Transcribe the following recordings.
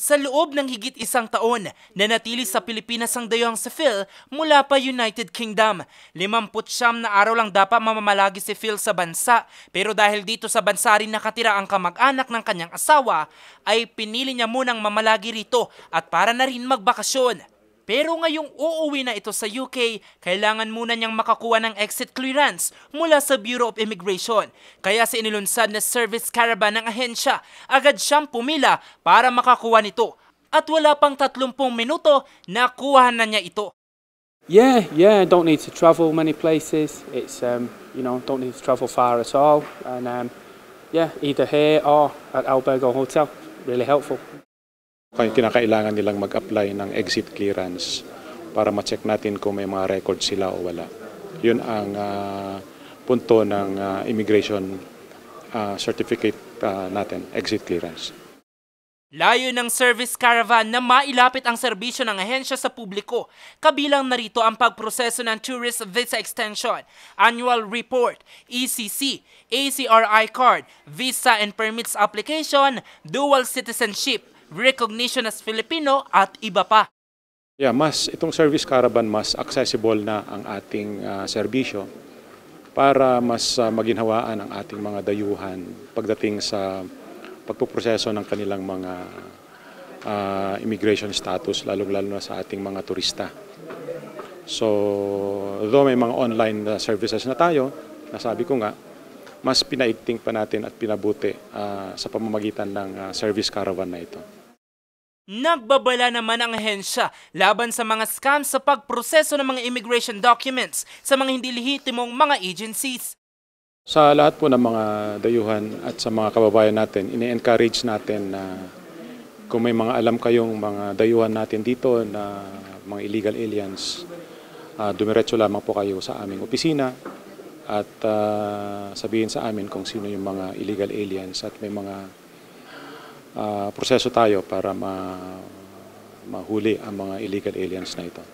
Sa loob ng higit isang taon, nanatili sa Pilipinas ang dayuhang si Phil mula pa United Kingdom. 59 na araw lang dapat mamamalagi si Phil sa bansa, pero dahil dito sa bansa rin nakatira ang kamag-anak ng kanyang asawa, ay pinili niya munang mamalagi rito at para na rin magbakasyon. Pero ngayong uuwi na ito sa UK, kailangan muna niyang makakuha ng exit clearance mula sa Bureau of Immigration. Kaya sa inilunsad na service caravan ng ahensya, agad siyang pumila para makakuha nito. At wala pang 30 minuto, nakuha na niya ito. Yeah, don't need to travel many places. It's don't need to travel far at all. And either here or at Albergo Hotel. Really helpful. Kinakailangan nilang mag-apply ng exit clearance para ma-check natin kung may mga record sila o wala. Yun ang punto ng immigration certificate natin, exit clearance. Layo ng service caravan na mailapit ang serbisyo ng ahensya sa publiko. Kabilang narito ang pagproseso ng Tourist Visa Extension, Annual Report, ECC, ACRI Card, Visa and Permits Application, Dual Citizenship, Recognition as Filipino at iba pa. Yeah, itong service caravan mas accessible na ang ating serbisyo para mas maginhawaan ang ating mga dayuhan pagdating sa pagpuproseso ng kanilang mga immigration status, lalong-lalo na sa ating mga turista. So, though may mga online services na tayo, nasabi ko nga, mas pinaigting pa natin at pinabuti sa pamamagitan ng service caravan na ito. Nagbabala naman ang ahensya laban sa mga scams sa pagproseso ng mga immigration documents sa mga hindi lehitimong mga agencies. Sa lahat po ng mga dayuhan at sa mga kababayan natin, ini-encourage natin na kung may mga alam kayong mga dayuhan natin dito na mga illegal aliens, dumiretso lamang po kayo sa aming opisina at sabihin sa amin kung sino yung mga illegal aliens at may mga proseso tayo para mahuli ang mga illegal aliens na ito.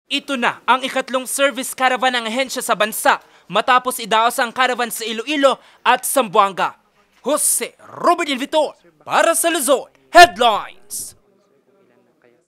Ito na ang ikatlong service caravan ng ahensya sa bansa matapos idaos ang caravan sa Iloilo at Zamboanga. Jose Robert Invitor para sa Luzon Headlines.